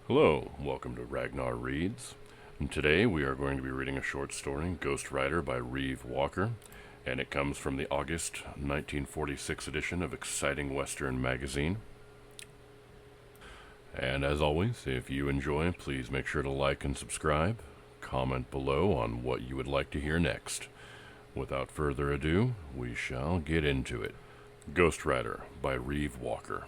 Hello, welcome to Ragnar Reads. And today we are going to be reading a short story, Ghost Rider by Reeve Walker, and it comes from the August 1946 edition of Exciting Western magazine. And as always, if you enjoy, please make sure to like and subscribe. Comment below on what you would like to hear next. Without further ado, we shall get into it. Ghost Rider by Reeve Walker.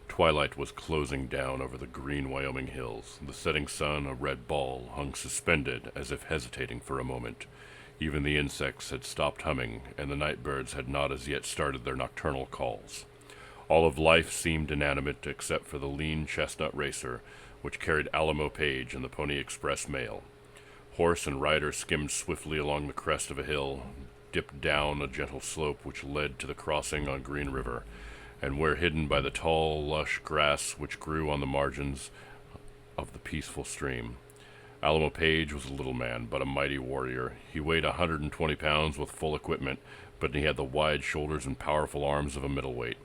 Twilight was closing down over the green Wyoming hills. The setting sun, a red ball, hung suspended as if hesitating for a moment. Even the insects had stopped humming, and the night birds had not as yet started their nocturnal calls. All of life seemed inanimate except for the lean chestnut racer, which carried Alamo Page and the Pony Express mail. Horse and rider skimmed swiftly along the crest of a hill, dipped down a gentle slope which led to the crossing on Green River, and were hidden by the tall, lush grass which grew on the margins of the peaceful stream. Alamo Page was a little man, but a mighty warrior. He weighed 120 pounds with full equipment, but he had the wide shoulders and powerful arms of a middleweight.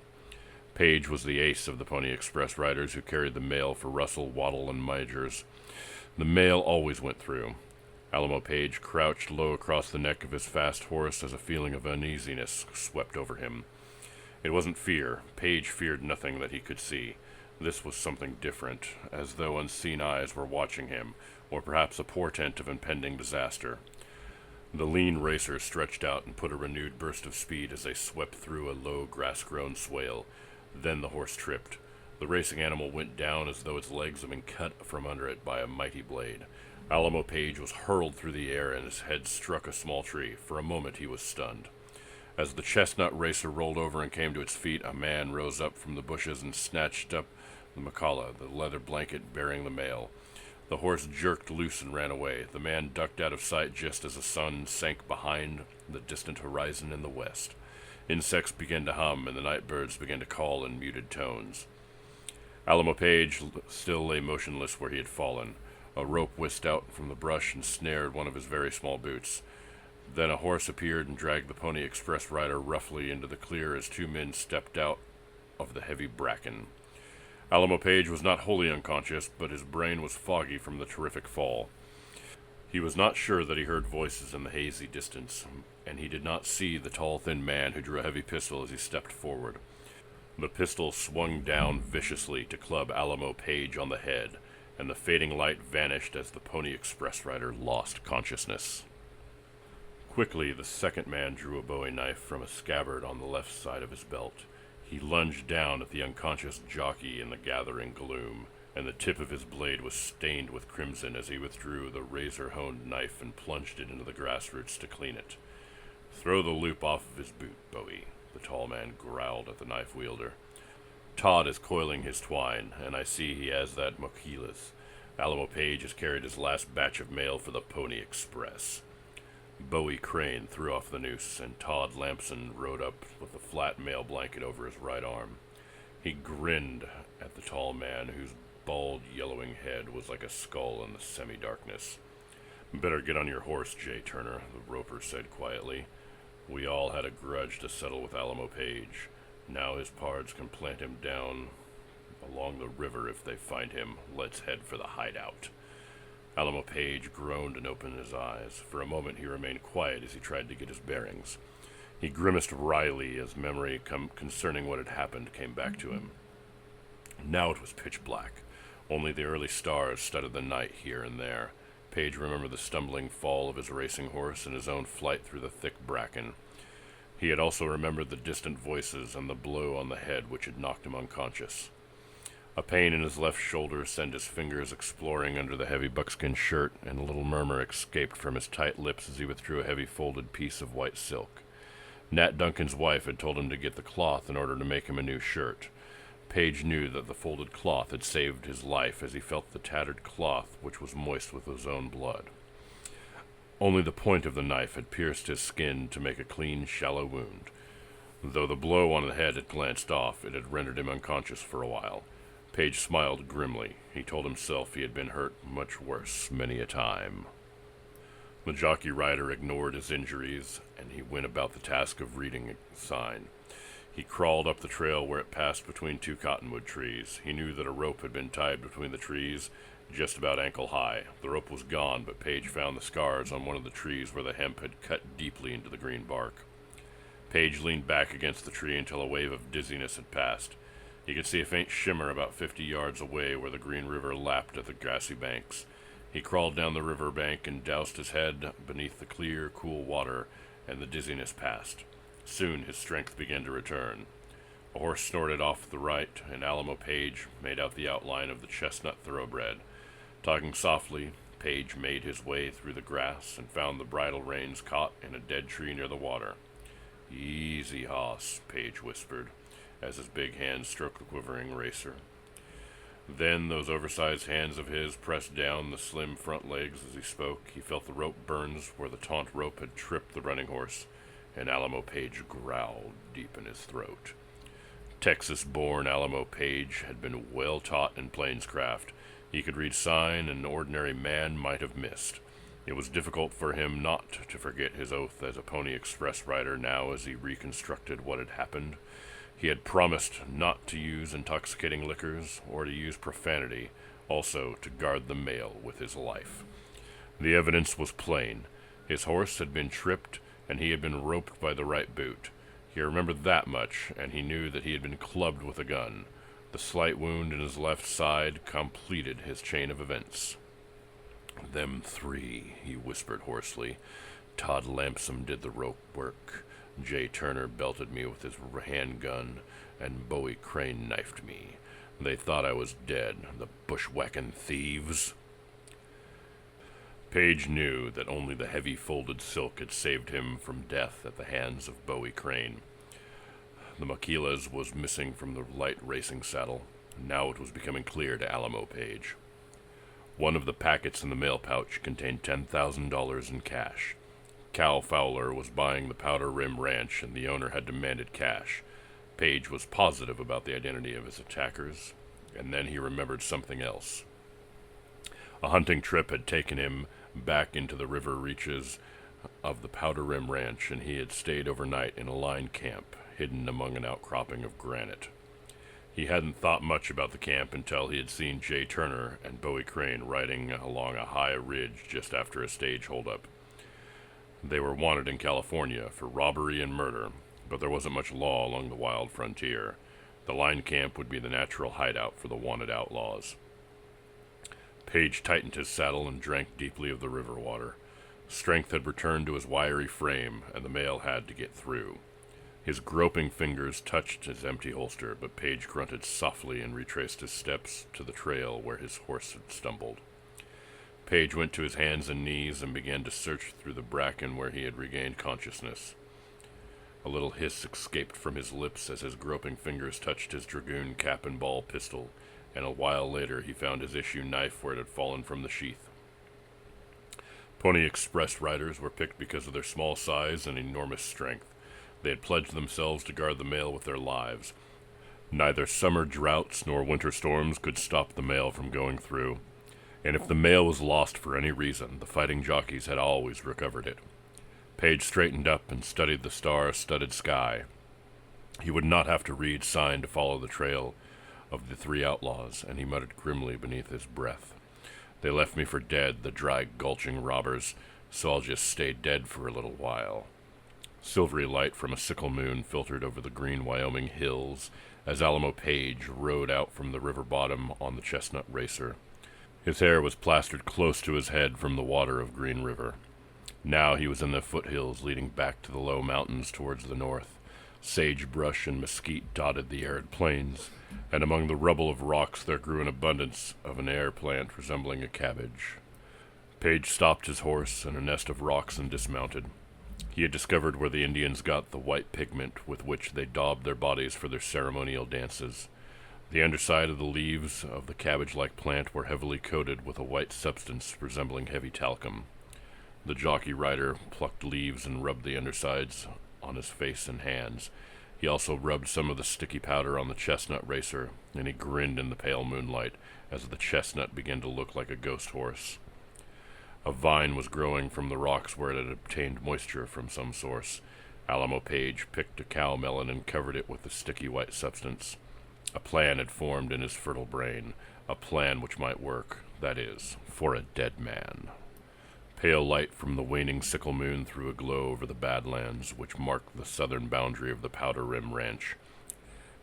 Page was the ace of the Pony Express riders who carried the mail for Russell, Waddle, and Majors. The mail always went through. Alamo Page crouched low across the neck of his fast horse as a feeling of uneasiness swept over him. It wasn't fear. Page feared nothing that he could see. This was something different, as though unseen eyes were watching him, or perhaps a portent of impending disaster. The lean racer stretched out and put a renewed burst of speed as they swept through a low grass-grown swale. Then the horse tripped. The racing animal went down as though its legs had been cut from under it by a mighty blade. Alamo Page was hurled through the air and his head struck a small tree. For a moment he was stunned. As the chestnut racer rolled over and came to its feet, a man rose up from the bushes and snatched up the macala, the leather blanket bearing the mail. The horse jerked loose and ran away. The man ducked out of sight just as the sun sank behind the distant horizon in the west. Insects began to hum, and the night birds began to call in muted tones. Alamo Page still lay motionless where he had fallen. A rope whisked out from the brush and snared one of his very small boots. Then a horse appeared and dragged the Pony Express rider roughly into the clear as two men stepped out of the heavy bracken. Alamo Page was not wholly unconscious, but his brain was foggy from the terrific fall. He was not sure that he heard voices in the hazy distance, and he did not see the tall, thin man who drew a heavy pistol as he stepped forward. The pistol swung down viciously to club Alamo Page on the head, and the fading light vanished as the Pony Express rider lost consciousness. Quickly, the second man drew a bowie knife from a scabbard on the left side of his belt. He lunged down at the unconscious jockey in the gathering gloom, and the tip of his blade was stained with crimson as he withdrew the razor-honed knife and plunged it into the grass roots to clean it. "Throw the loop off of his boot, Bowie," the tall man growled at the knife wielder. "Todd is coiling his twine, and I see he has that mochilas. Alamo Page has carried his last batch of mail for the Pony Express." Bowie Crane threw off the noose, and Todd Lamson rode up with a flat mail blanket over his right arm. He grinned at the tall man, whose bald, yellowing head was like a skull in the semi-darkness. "Better get on your horse, Jay Turner," the roper said quietly. "We all had a grudge to settle with Alamo Page. Now his pards can plant him down along the river if they find him. Let's head for the hideout." Alamo Page groaned and opened his eyes. For a moment he remained quiet as he tried to get his bearings. He grimaced wryly as memory concerning what had happened came back to him. Now it was pitch black. Only the early stars studded the night here and there. Page remembered the stumbling fall of his racing horse and his own flight through the thick bracken. He had also remembered the distant voices and the blow on the head which had knocked him unconscious. A pain in his left shoulder sent his fingers exploring under the heavy buckskin shirt, and a little murmur escaped from his tight lips as he withdrew a heavy folded piece of white silk. Nat Duncan's wife had told him to get the cloth in order to make him a new shirt. Page knew that the folded cloth had saved his life as he felt the tattered cloth which was moist with his own blood. Only the point of the knife had pierced his skin to make a clean, shallow wound. Though the blow on the head had glanced off, it had rendered him unconscious for a while. Page smiled grimly. He told himself he had been hurt much worse many a time. The jockey rider ignored his injuries, and he went about the task of reading a sign. He crawled up the trail where it passed between two cottonwood trees. He knew that a rope had been tied between the trees, just about ankle high. The rope was gone, but Page found the scars on one of the trees where the hemp had cut deeply into the green bark. Page leaned back against the tree until a wave of dizziness had passed. He could see a faint shimmer about 50 yards away where the Green River lapped at the grassy banks. He crawled down the river bank and doused his head beneath the clear, cool water, and the dizziness passed. Soon his strength began to return. A horse snorted off to the right, and Alamo Page made out the outline of the chestnut thoroughbred. Talking softly, Page made his way through the grass and found the bridle reins caught in a dead tree near the water. "Easy, hoss," Page whispered, as his big hand stroked the quivering racer. Then those oversized hands of his pressed down the slim front legs as he spoke. He felt the rope burns where the taut rope had tripped the running horse, and Alamo Page growled deep in his throat. Texas-born Alamo Page had been well taught in plainscraft. He could read sign an ordinary man might have missed. It was difficult for him not to forget his oath as a Pony Express rider now as he reconstructed what had happened. He had promised not to use intoxicating liquors or to use profanity, also to guard the mail with his life. The evidence was plain. His horse had been tripped, and he had been roped by the right boot. He remembered that much, and he knew that he had been clubbed with a gun. The slight wound in his left side completed his chain of events. "Them three," he whispered hoarsely. "Todd Lamson did the rope work. Jay Turner belted me with his handgun, and Bowie Crane knifed me. They thought I was dead, the bushwhacking thieves." Page knew that only the heavy folded silk had saved him from death at the hands of Bowie Crane. The Maquila's was missing from the light racing saddle. Now it was becoming clear to Alamo Page. One of the packets in the mail pouch contained $10,000 in cash. Cal Fowler was buying the Powder Rim Ranch, and the owner had demanded cash. Page was positive about the identity of his attackers, and then he remembered something else. A hunting trip had taken him back into the river reaches of the Powder Rim Ranch, and he had stayed overnight in a line camp, hidden among an outcropping of granite. He hadn't thought much about the camp until he had seen Jay Turner and Bowie Crane riding along a high ridge just after a stage holdup. They were wanted in California for robbery and murder, but there wasn't much law along the wild frontier. The line camp would be the natural hideout for the wanted outlaws. Page tightened his saddle and drank deeply of the river water. Strength had returned to his wiry frame, and the mail had to get through. His groping fingers touched his empty holster, but Page grunted softly and retraced his steps to the trail where his horse had stumbled. Page went to his hands and knees and began to search through the bracken where he had regained consciousness. A little hiss escaped from his lips as his groping fingers touched his dragoon cap and ball pistol, and a while later he found his issue knife where it had fallen from the sheath. Pony Express riders were picked because of their small size and enormous strength. They had pledged themselves to guard the mail with their lives. Neither summer droughts nor winter storms could stop the mail from going through, and if the mail was lost for any reason, the fighting jockeys had always recovered it. Page straightened up and studied the star-studded sky. He would not have to read sign to follow the trail of the three outlaws, and he muttered grimly beneath his breath. "They left me for dead, the dry, gulching robbers, so I'll just stay dead for a little while." Silvery light from a sickle moon filtered over the green Wyoming hills as Alamo Page rode out from the river bottom on the chestnut racer. His hair was plastered close to his head from the water of Green River. Now he was in the foothills leading back to the low mountains towards the north. Sagebrush and mesquite dotted the arid plains, and among the rubble of rocks there grew an abundance of an air plant resembling a cabbage. Page stopped his horse in a nest of rocks and dismounted. He had discovered where the Indians got the white pigment with which they daubed their bodies for their ceremonial dances. The underside of the leaves of the cabbage-like plant were heavily coated with a white substance resembling heavy talcum. The jockey rider plucked leaves and rubbed the undersides on his face and hands. He also rubbed some of the sticky powder on the chestnut racer, and he grinned in the pale moonlight as the chestnut began to look like a ghost horse. A vine was growing from the rocks where it had obtained moisture from some source. Alamo Page picked a cow melon and covered it with the sticky white substance. A plan had formed in his fertile brain, a plan which might work, that is, for a dead man. Pale light from the waning sickle moon threw a glow over the Badlands, which marked the southern boundary of the Powder Rim Ranch.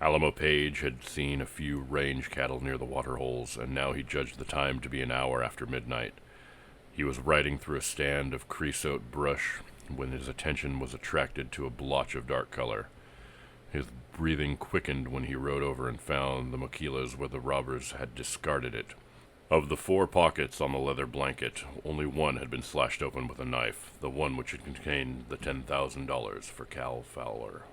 Alamo Page had seen a few range cattle near the waterholes, and now he judged the time to be an hour after midnight. He was riding through a stand of creosote brush when his attention was attracted to a blotch of dark color. His breathing quickened when he rode over and found the maquilas where the robbers had discarded it. Of the 4 pockets on the leather blanket, only one had been slashed open with a knife, the one which had contained the $10,000 for Cal Fowler.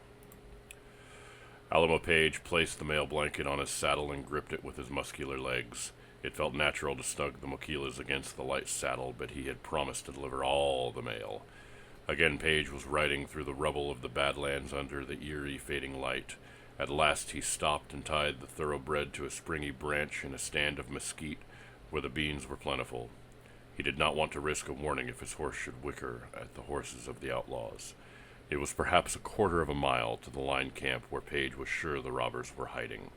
Alamo Page placed the mail blanket on his saddle and gripped it with his muscular legs. It felt natural to snug the maquilas against the light saddle, but he had promised to deliver all the mail. Again Page was riding through the rubble of the Badlands under the eerie fading light. At last he stopped and tied the thoroughbred to a springy branch in a stand of mesquite where the beans were plentiful. He did not want to risk a warning if his horse should whicker at the horses of the outlaws. It was perhaps a quarter of a mile to the line camp where Page was sure the robbers were hiding.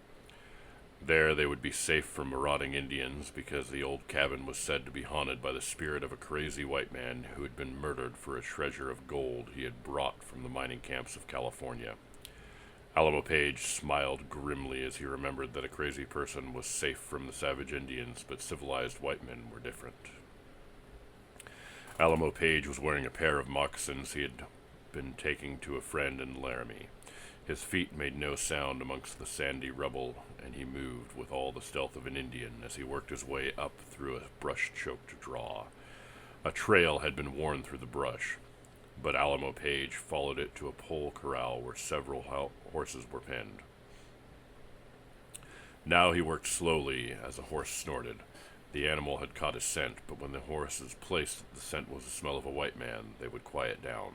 There they would be safe from marauding Indians because the old cabin was said to be haunted by the spirit of a crazy white man who had been murdered for a treasure of gold he had brought from the mining camps of California. Alamo Page smiled grimly as he remembered that a crazy person was safe from the savage Indians, but civilized white men were different. Alamo Page was wearing a pair of moccasins he had been taking to a friend in Laramie. His feet made no sound amongst the sandy rubble, and he moved with all the stealth of an Indian as he worked his way up through a brush-choked draw. A trail had been worn through the brush, but Alamo Page followed it to a pole corral where several horses were penned. Now he worked slowly as a horse snorted. The animal had caught his scent, but when the horses placed the scent was the smell of a white man, they would quiet down.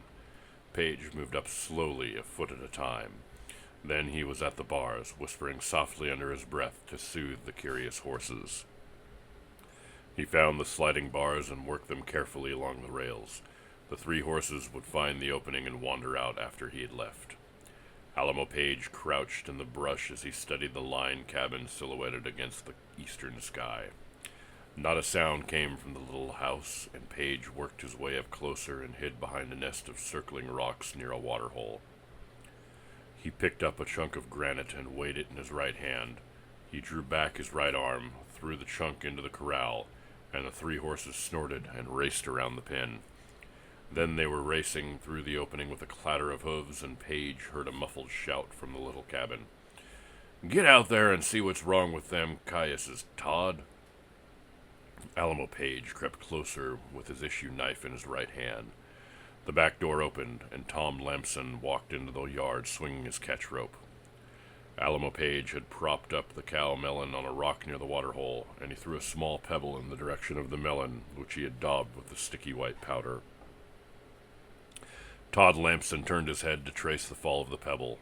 Page moved up slowly, a foot at a time. Then he was at the bars, whispering softly under his breath to soothe the curious horses. He found the sliding bars and worked them carefully along the rails. The 3 horses would find the opening and wander out after he had left. Alamo Page crouched in the brush as he studied the line cabin silhouetted against the eastern sky. Not a sound came from the little house, and Page worked his way up closer and hid behind a nest of circling rocks near a waterhole. He picked up a chunk of granite and weighed it in his right hand. He drew back his right arm, threw the chunk into the corral, and the 3 horses snorted and raced around the pen. Then they were racing through the opening with a clatter of hooves, and Page heard a muffled shout from the little cabin. "Get out there and see what's wrong with them cayuses, Todd." Alamo Page crept closer with his issue knife in his right hand. The back door opened, and Tom Lamson walked into the yard swinging his catch rope. Alamo Page had propped up the cow melon on a rock near the waterhole, and he threw a small pebble in the direction of the melon, which he had daubed with the sticky white powder. Todd Lamson turned his head to trace the fall of the pebble.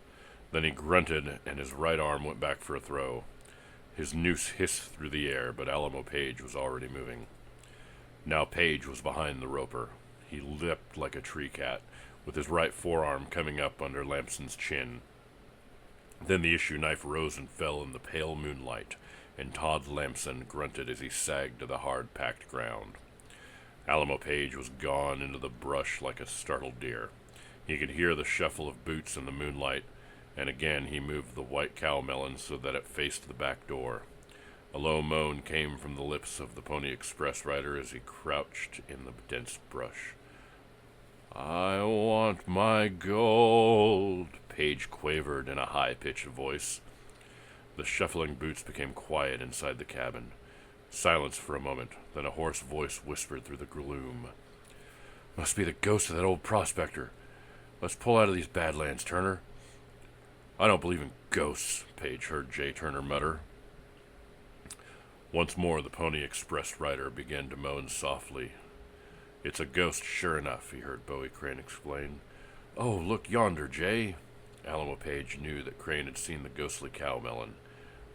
Then he grunted, and his right arm went back for a throw. His noose hissed through the air, but Alamo Page was already moving. Now Page was behind the roper. He leapt like a tree cat, with his right forearm coming up under Lamson's chin. Then the issue knife rose and fell in the pale moonlight, and Todd Lamson grunted as he sagged to the hard-packed ground. Alamo Page was gone into the brush like a startled deer. He could hear the shuffle of boots in the moonlight, and again he moved the white cow melon so that it faced the back door. A low moan came from the lips of the Pony Express rider as he crouched in the dense brush. "I want my gold," Page quavered in a high-pitched voice. The shuffling boots became quiet inside the cabin. Silence for a moment, then a hoarse voice whispered through the gloom. "Must be the ghost of that old prospector. Let's pull out of these Badlands, Turner." "I don't believe in ghosts," Page heard Jay Turner mutter. Once more the Pony Express rider began to moan softly. "It's a ghost, sure enough," he heard Bowie Crane explain. "Oh, look yonder, Jay." Alamo Page knew that Crane had seen the ghostly cow melon.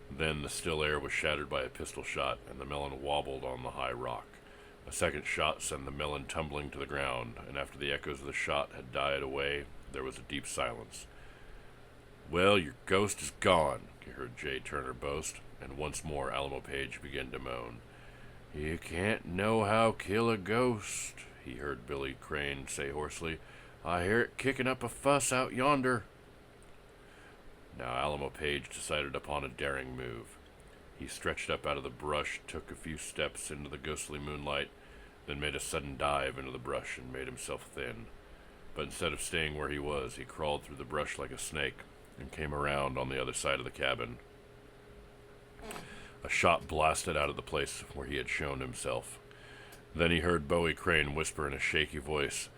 Then the still air was shattered by a pistol shot, and the melon wobbled on the high rock. A second shot sent the melon tumbling to the ground, and after the echoes of the shot had died away, There was a deep silence. "Well, your ghost is gone," he heard Jay Turner boast, and once more Alamo Page began to moan. "You can't know how kill a ghost," he heard Billy Crane say hoarsely. "I hear it kicking up a fuss out yonder." Now Alamo Page decided upon a daring move. He stretched up out of the brush, took a few steps into the ghostly moonlight, then made a sudden dive into the brush and made himself thin. But instead of staying where he was, he crawled through the brush like a snake and came around on the other side of the cabin. A shot blasted out of the place where he had shown himself. Then he heard Bowie Crane whisper in a shaky voice,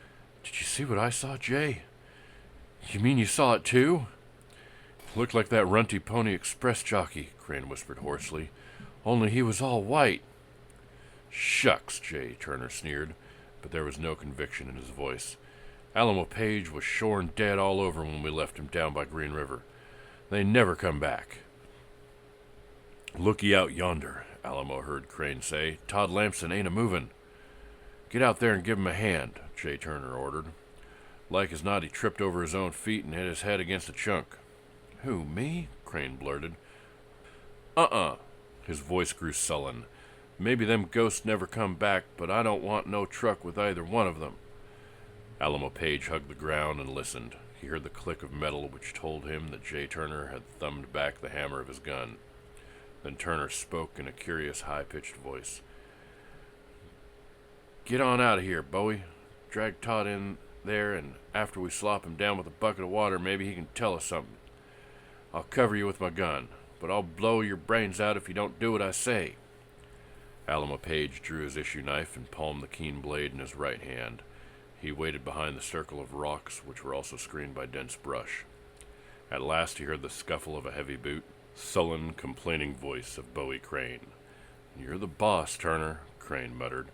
"Did you see what I saw, Jay?" "You mean you saw it too?" "Looked like that runty Pony Express jockey," Crane whispered hoarsely. "Only he was all white." "Shucks," Jay Turner sneered, but there was no conviction in his voice. "Alamo Page was shorn dead all over when we left him down by Green River. They never come back." "Looky out yonder," Alamo heard Crane say. "Todd Lamson ain't a-movin'." "Get out there and give him a hand," Jay Turner ordered. Like as not, he tripped over his own feet and hit his head against a chunk. "Who, me?" Crane blurted. "Uh-uh." His voice grew sullen. "Maybe them ghosts never come back, but I don't want no truck with either one of them." Alamo Page hugged the ground and listened. He heard the click of metal which told him that Jay Turner had thumbed back the hammer of his gun. Then Turner spoke in a curious high-pitched voice. "Get on out of here, Bowie. Drag Todd in there, and after we slop him down with a bucket of water, maybe he can tell us something. I'll cover you with my gun, but I'll blow your brains out if you don't do what I say." Alamo Page drew his issue knife and palmed the keen blade in his right hand. He waited behind the circle of rocks, which were also screened by dense brush. At last he heard the scuffle of a heavy boot, sullen, complaining voice of Bowie Crane. "You're the boss, Turner," Crane muttered.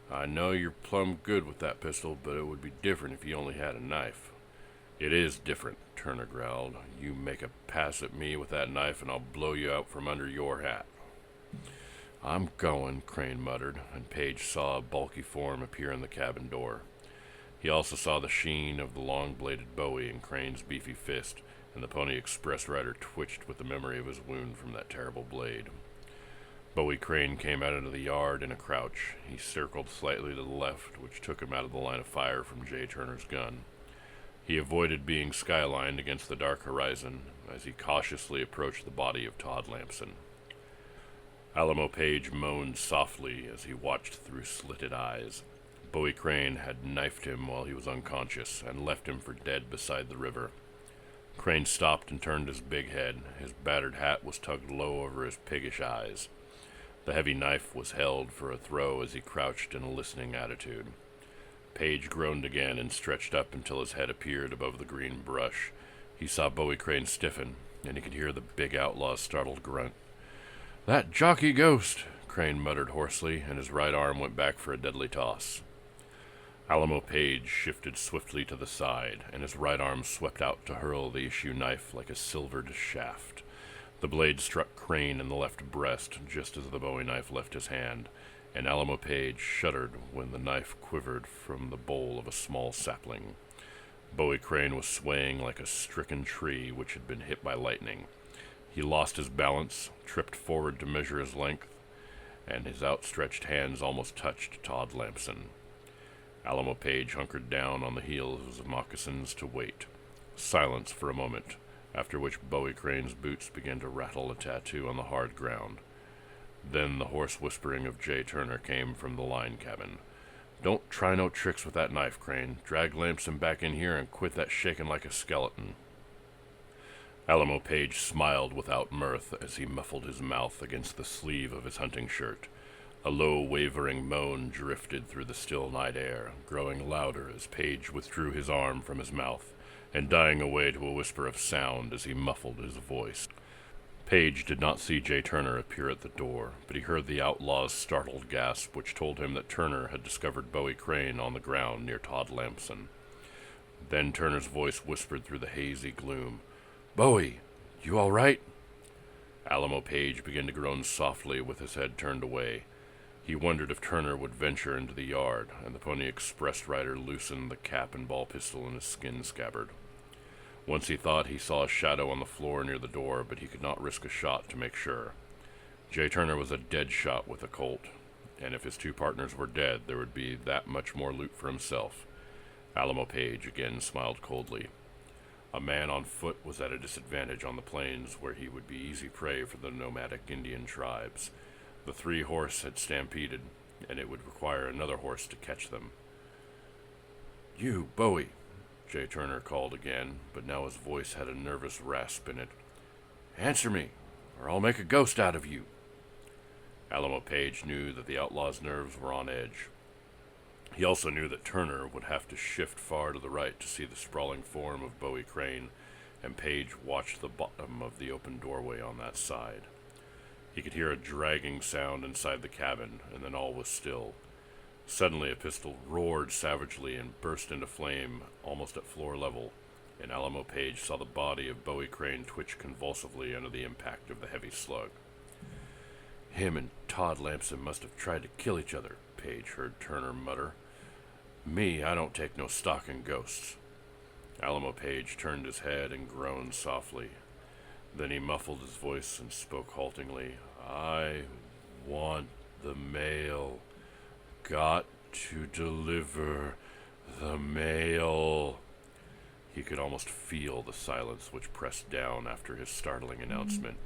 "I know you're plumb good with that pistol, but it would be different if you only had a knife." "It is different," Turner growled. "You make a pass at me with that knife and I'll blow you out from under your hat." "I'm going," Crane muttered, and Page saw a bulky form appear in the cabin door. He also saw the sheen of the long-bladed Bowie in Crane's beefy fist, and the Pony Express rider twitched with the memory of his wound from that terrible blade. Bowie Crane came out into the yard in a crouch. He circled slightly to the left, which took him out of the line of fire from Jay Turner's gun. He avoided being skylined against the dark horizon as he cautiously approached the body of Todd Lamson. Alamo Page moaned softly as he watched through slitted eyes. Bowie Crane had knifed him while he was unconscious and left him for dead beside the river. Crane stopped and turned his big head. His battered hat was tugged low over his piggish eyes. The heavy knife was held for a throw as he crouched in a listening attitude. Page groaned again and stretched up until his head appeared above the green brush. He saw Bowie Crane stiffen, and he could hear the big outlaw's startled grunt. "That jockey ghost!" Crane muttered hoarsely, and his right arm went back for a deadly toss. Alamo Page shifted swiftly to the side, and his right arm swept out to hurl the issue knife like a silvered shaft. The blade struck Crane in the left breast just as the Bowie knife left his hand, and Alamo Page shuddered when the knife quivered from the bole of a small sapling. Bowie Crane was swaying like a stricken tree which had been hit by lightning. He lost his balance, tripped forward to measure his length, and his outstretched hands almost touched Todd Lamson. Alamo Page hunkered down on the heels of moccasins to wait. Silence for a moment, after which Bowie Crane's boots began to rattle a tattoo on the hard ground. Then the hoarse whispering of Jay Turner came from the line cabin. "Don't try no tricks with that knife, Crane. Drag Lamson back in here and quit that shaking like a skeleton." Alamo Page smiled without mirth as he muffled his mouth against the sleeve of his hunting shirt. A low, wavering moan drifted through the still night air, growing louder as Page withdrew his arm from his mouth, and dying away to a whisper of sound as he muffled his voice. Page did not see Jay Turner appear at the door, but he heard the outlaw's startled gasp, which told him that Turner had discovered Bowie Crane on the ground near Todd Lamson. Then Turner's voice whispered through the hazy gloom, "Bowie, you all right?" Alamo Page began to groan softly with his head turned away. He wondered if Turner would venture into the yard, and the Pony Express rider loosened the cap and ball pistol in his skin scabbard. Once he thought he saw a shadow on the floor near the door, but he could not risk a shot to make sure. Jay Turner was a dead shot with a Colt, and if his two partners were dead, there would be that much more loot for himself. Alamo Page again smiled coldly. A man on foot was at a disadvantage on the plains where he would be easy prey for the nomadic Indian tribes. The 3-horse had stampeded, and it would require another horse to catch them. "You, Bowie," Jay Turner called again, but now his voice had a nervous rasp in it. "Answer me, or I'll make a ghost out of you." Alamo Page knew that the outlaw's nerves were on edge. He also knew that Turner would have to shift far to the right to see the sprawling form of Bowie Crane, and Page watched the bottom of the open doorway on that side. He could hear a dragging sound inside the cabin, and then all was still. Suddenly a pistol roared savagely and burst into flame almost at floor level, and Alamo Page saw the body of Bowie Crane twitch convulsively under the impact of the heavy slug. "Him and Todd Lamson must have tried to kill each other," Page heard Turner mutter. "Me, I don't take no stock in ghosts." Alamo Page turned his head and groaned softly. Then he muffled his voice and spoke haltingly. "I want the mail. Got to deliver the mail." He could almost feel the silence which pressed down after his startling announcement.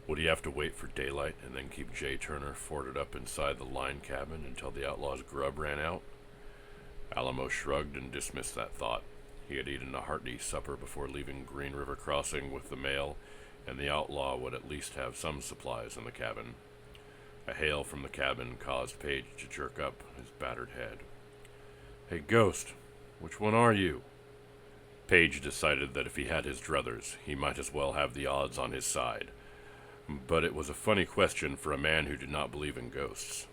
Would he have to wait for daylight and then keep Jay Turner forted up inside the line cabin until the outlaw's grub ran out? Alamo shrugged and dismissed that thought. He had eaten a hearty supper before leaving Green River Crossing with the mail, and the outlaw would at least have some supplies in the cabin. A hail from the cabin caused Page to jerk up his battered head. "Hey, Ghost, which one are you?" Page decided that if he had his druthers, he might as well have the odds on his side. But it was a funny question for a man who did not believe in ghosts.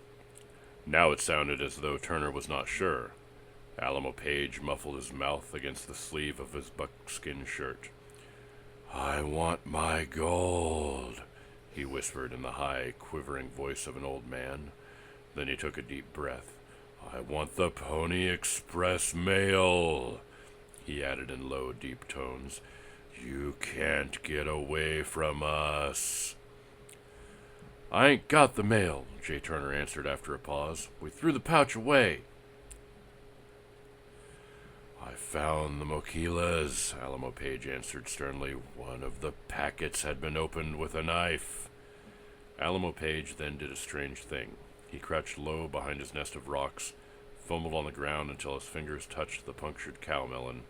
Now it sounded as though Turner was not sure. Alamo Page muffled his mouth against the sleeve of his buckskin shirt. "I want my gold," he whispered in the high, quivering voice of an old man. Then he took a deep breath. "I want the Pony Express mail," he added in low, deep tones. "You can't get away from us." "I ain't got the mail," Jay Turner answered after a pause. "We threw the pouch away." "I found the mochilas," Alamo Page answered sternly. "One of the packets had been opened with a knife." Alamo Page then did a strange thing. He crouched low behind his nest of rocks, fumbled on the ground until his fingers touched the punctured cow melon,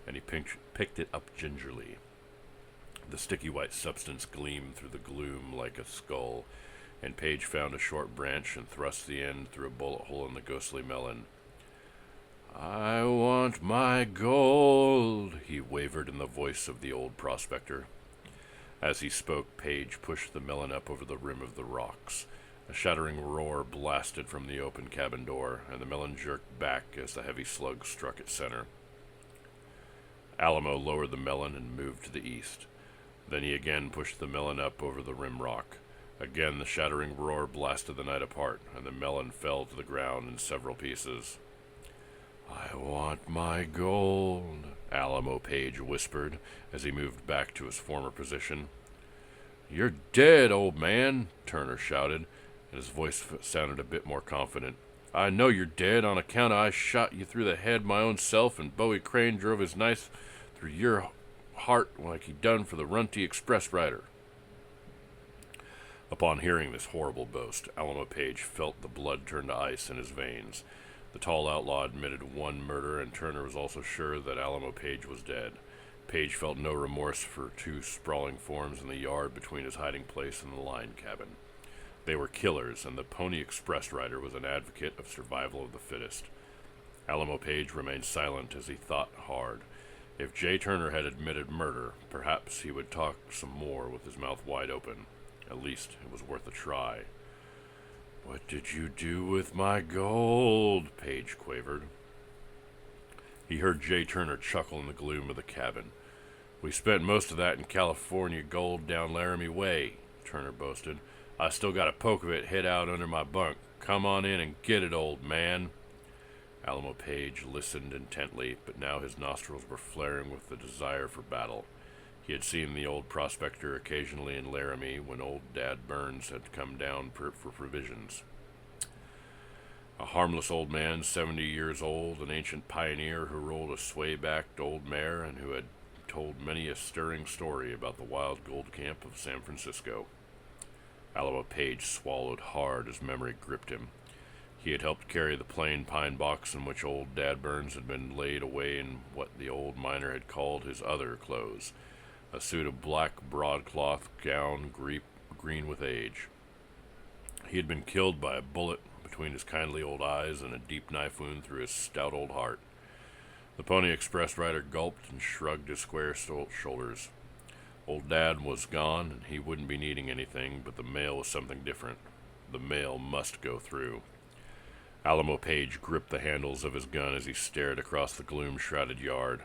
and he picked it up gingerly. The sticky white substance gleamed through the gloom like a skull, and Page found a short branch and thrust the end through a bullet hole in the ghostly melon. "I want my gold," he wavered in the voice of the old prospector. As he spoke, Page pushed the melon up over the rim of the rocks. A shattering roar blasted from the open cabin door, and the melon jerked back as the heavy slug struck its center. Alamo lowered the melon and moved to the east. Then he again pushed the melon up over the rim rock. Again the shattering roar blasted the night apart, and the melon fell to the ground in several pieces. "I want my gold," Alamo Page whispered as he moved back to his former position. "You're dead, old man," Turner shouted, and his voice sounded a bit more confident. "I know you're dead on account of I shot you through the head my own self, and Bowie Crane drove his knife through your heart like he done for the Runty Express rider." Upon hearing this horrible boast, Alamo Page felt the blood turn to ice in his veins. The tall outlaw admitted one murder, and Turner was also sure that Alamo Page was dead. Page felt no remorse for two sprawling forms in the yard between his hiding place and the line cabin. They were killers, and the Pony Express rider was an advocate of survival of the fittest. Alamo Page remained silent as he thought hard. If Jay Turner had admitted murder, perhaps he would talk some more with his mouth wide open. At least it was worth a try. "What did you do with my gold?" Page quavered. He heard Jay Turner chuckle in the gloom of the cabin. "We spent most of that in California gold down Laramie Way," Turner boasted. "I still got a poke of it hid out under my bunk. Come on in and get it, old man." Alamo Page listened intently, but now his nostrils were flaring with the desire for battle. He had seen the old prospector occasionally in Laramie when old Dad Burns had come down for provisions. A harmless old man, 70 years old, an ancient pioneer who rode a sway-backed old mare and who had told many a stirring story about the wild gold camp of San Francisco. Alamo Page swallowed hard as memory gripped him. He had helped carry the plain pine box in which old Dad Burns had been laid away in what the old miner had called his other clothes, a suit of black broadcloth gown green with age. He had been killed by a bullet between his kindly old eyes and a deep knife wound through his stout old heart. The Pony Express rider gulped and shrugged his square shoulders. Old Dad was gone, and he wouldn't be needing anything, but the mail was something different. The mail must go through. Alamo Page gripped the handles of his gun as he stared across the gloom-shrouded yard.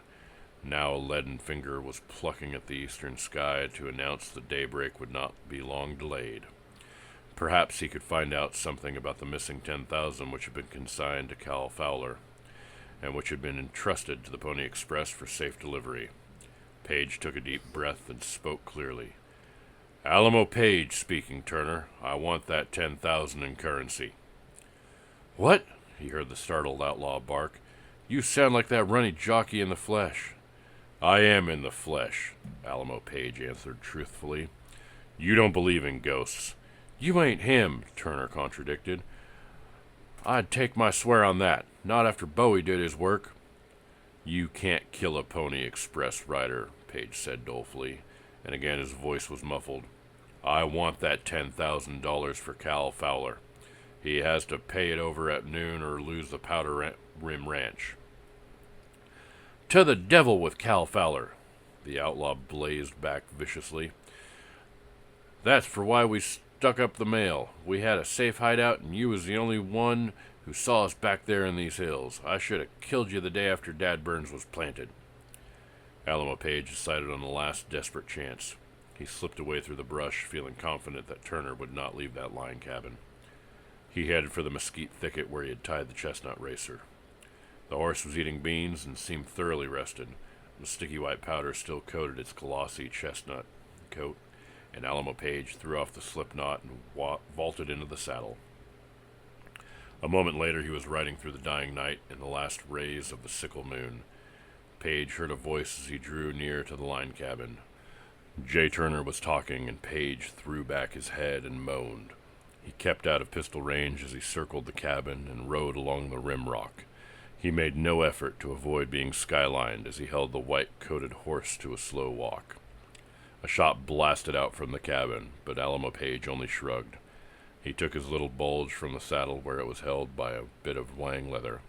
Now a leaden finger was plucking at the eastern sky to announce that daybreak would not be long delayed. Perhaps he could find out something about the missing 10,000 which had been consigned to Cal Fowler, and which had been entrusted to the Pony Express for safe delivery. Page took a deep breath and spoke clearly. "Alamo Page speaking, Turner. I want that 10,000 in currency." "What?" he heard the startled outlaw bark. "You sound like that runny jockey in the flesh." "I am in the flesh," Alamo Page answered truthfully. "You don't believe in ghosts." "You ain't him," Turner contradicted. "I'd take my swear on that. Not after Bowie did his work." "You can't kill a Pony Express rider," Page said dolefully, and again his voice was muffled. "I want that $10,000 for Cal Fowler. He has to pay it over at noon or lose the Powder Rim Ranch." "To the devil with Cal Fowler!" the outlaw blazed back viciously. "That's for why we stuck up the mail. We had a safe hideout, and you was the only one who saw us back there in these hills. I should have killed you the day after Dad Burns was planted." Alamo Page decided on the last desperate chance. He slipped away through the brush, feeling confident that Turner would not leave that line cabin. He headed for the mesquite thicket where he had tied the chestnut racer. The horse was eating beans and seemed thoroughly rested. The sticky white powder still coated its glossy chestnut coat, and Alamo Page threw off the slip knot and vaulted into the saddle. A moment later he was riding through the dying night in the last rays of the sickle moon. Page heard a voice as he drew near to the line cabin. J. Turner was talking, and Page threw back his head and moaned. He kept out of pistol range as he circled the cabin and rode along the rim rock. He made no effort to avoid being skylined as he held the white-coated horse to a slow walk. A shot blasted out from the cabin, but Alamo Page only shrugged. He took his little bulge from the saddle where it was held by a bit of wang leather.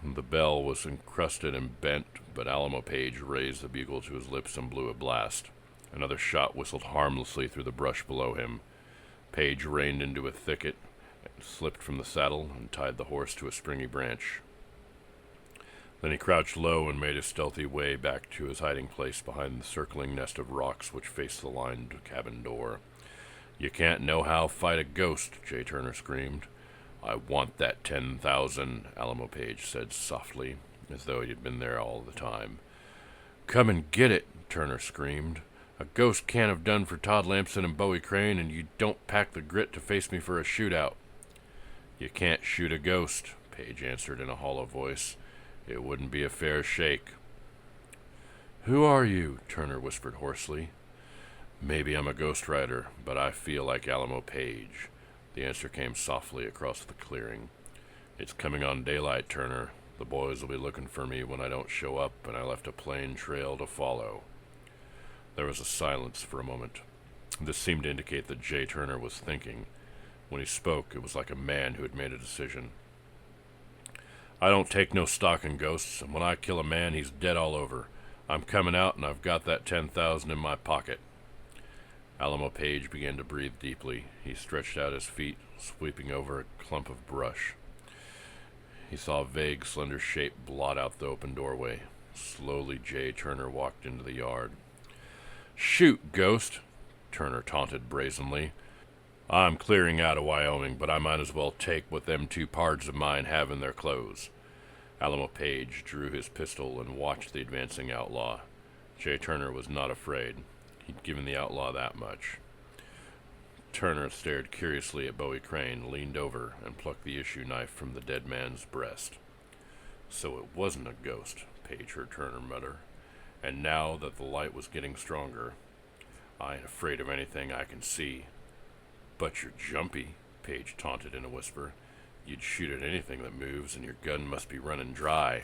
The bell was encrusted and bent, but Alamo Page raised the bugle to his lips and blew a blast. Another shot whistled harmlessly through the brush below him. Page reined into a thicket, slipped from the saddle, and tied the horse to a springy branch. Then he crouched low and made a stealthy way back to his hiding place behind the circling nest of rocks which faced the lined cabin door. "You can't no-how fight a ghost," J. Turner screamed. "I want that 10,000, Alamo Page said softly, as though he had been there all the time. "Come and get it," Turner screamed. "A ghost can't have done for Todd Lamson and Bowie Crane, and you don't pack the grit to face me for a shootout." "You can't shoot a ghost," Page answered in a hollow voice. "It wouldn't be a fair shake." "Who are you?" Turner whispered hoarsely. "Maybe I'm a ghost rider, but I feel like Alamo Page." The answer came softly across the clearing. "It's coming on daylight, Turner. The boys will be looking for me when I don't show up, and I left a plain trail to follow." There was a silence for a moment. This seemed to indicate that J. Turner was thinking. When he spoke, it was like a man who had made a decision. "I don't take no stock in ghosts, and when I kill a man, he's dead all over. I'm coming out, and I've got that 10,000 in my pocket." Alamo Page began to breathe deeply. He stretched out his feet, sweeping over a clump of brush. He saw a vague, slender shape blot out the open doorway. Slowly, J. Turner walked into the yard. "Shoot, ghost!" Turner taunted brazenly. I'm clearing out of Wyoming, but I might as well take what them two pards of mine have in their clothes. Alamo Page drew his pistol and watched the advancing outlaw. Jay Turner was not afraid. He'd given the outlaw that much. Turner stared curiously at Bowie Crane, leaned over, and plucked the issue knife from the dead man's breast. So it wasn't a ghost, Page heard Turner mutter. And now that the light was getting stronger, I ain't afraid of anything I can see. But you're jumpy, Page taunted in a whisper. You'd shoot at anything that moves, and your gun must be running dry.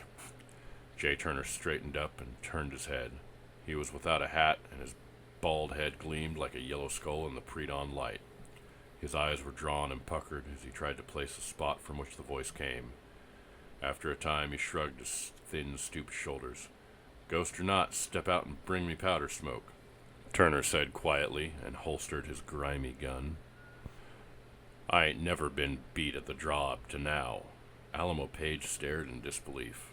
Jay Turner straightened up and turned his head. He was without a hat, and his bald head gleamed like a yellow skull in the pre-dawn light. His eyes were drawn and puckered as he tried to place the spot from which the voice came. After a time, he shrugged his thin, stooped shoulders. Ghost or not, step out and bring me powder smoke, Turner said quietly, and holstered his grimy gun. I ain't never been beat at the draw up to now. Alamo Page stared in disbelief.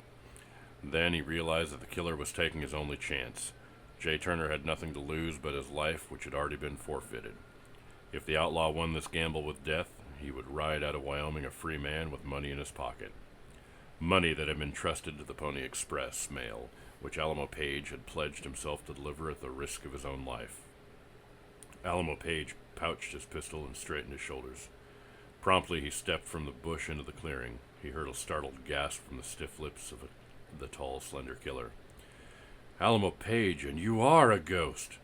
Then he realized that the killer was taking his only chance. Jay Turner had nothing to lose but his life, which had already been forfeited. If the outlaw won this gamble with death, he would ride out of Wyoming a free man with money in his pocket. Money that had been trusted to the Pony Express mail, which Alamo Page had pledged himself to deliver at the risk of his own life. Alamo Page pouched his pistol and straightened his shoulders. Promptly he stepped from the bush into the clearing. He heard a startled gasp from the stiff lips of the tall, slender killer. Alamo Page, and you are a ghost!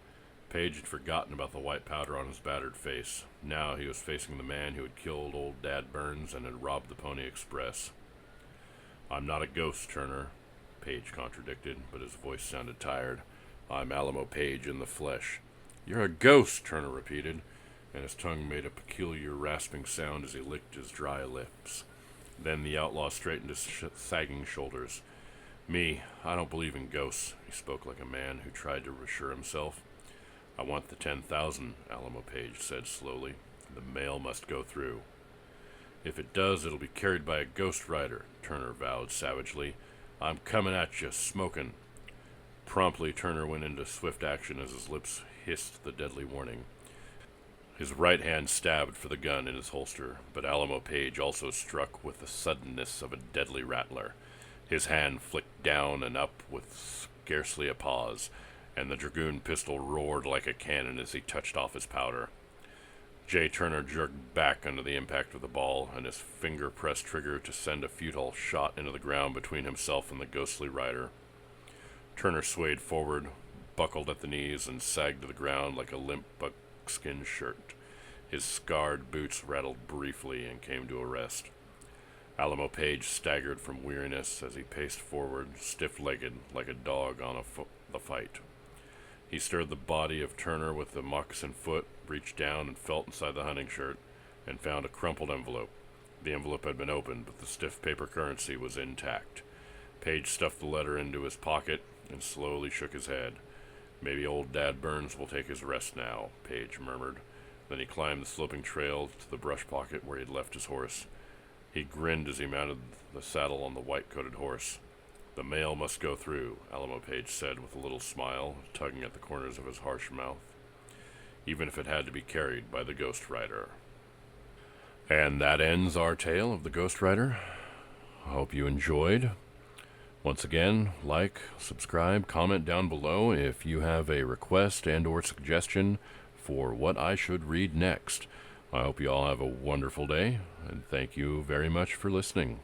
Page had forgotten about the white powder on his battered face. Now he was facing the man who had killed old Dad Burns and had robbed the Pony Express. I'm not a ghost, Turner, Page contradicted, but his voice sounded tired. I'm Alamo Page in the flesh. You're a ghost, Turner repeated, and his tongue made a peculiar rasping sound as he licked his dry lips. Then the outlaw straightened his sagging shoulders. Me, I don't believe in ghosts, he spoke like a man who tried to reassure himself. I want the 10,000, Alamo Page said slowly. The mail must go through. If it does, it'll be carried by a ghost rider, Turner vowed savagely. I'm coming at you, smoking. Promptly, Turner went into swift action as his lips hissed the deadly warning. His right hand stabbed for the gun in his holster, but Alamo Page also struck with the suddenness of a deadly rattler. His hand flicked down and up with scarcely a pause, and the dragoon pistol roared like a cannon as he touched off his powder. Jay Turner jerked back under the impact of the ball, and his finger pressed trigger to send a futile shot into the ground between himself and the ghostly rider. Turner swayed forward, buckled at the knees, and sagged to the ground like a limp buckskin shirt. His scarred boots rattled briefly and came to a rest. Alamo Page staggered from weariness as he paced forward, stiff-legged, like a dog on the fight. He stirred the body of Turner with the moccasin foot, reached down and felt inside the hunting shirt, and found a crumpled envelope. The envelope had been opened, but the stiff paper currency was intact. Page stuffed the letter into his pocket and slowly shook his head. Maybe old Dad Burns will take his rest now, Page murmured. Then he climbed the sloping trail to the brush pocket where he had left his horse. He grinned as he mounted the saddle on the white-coated horse. The mail must go through, Alamo Page said with a little smile, tugging at the corners of his harsh mouth, even if it had to be carried by the Ghost Rider. And that ends our tale of the Ghost Rider. I hope you enjoyed. Once again, like, subscribe, comment down below if you have a request and or suggestion for what I should read next. I hope you all have a wonderful day, and thank you very much for listening.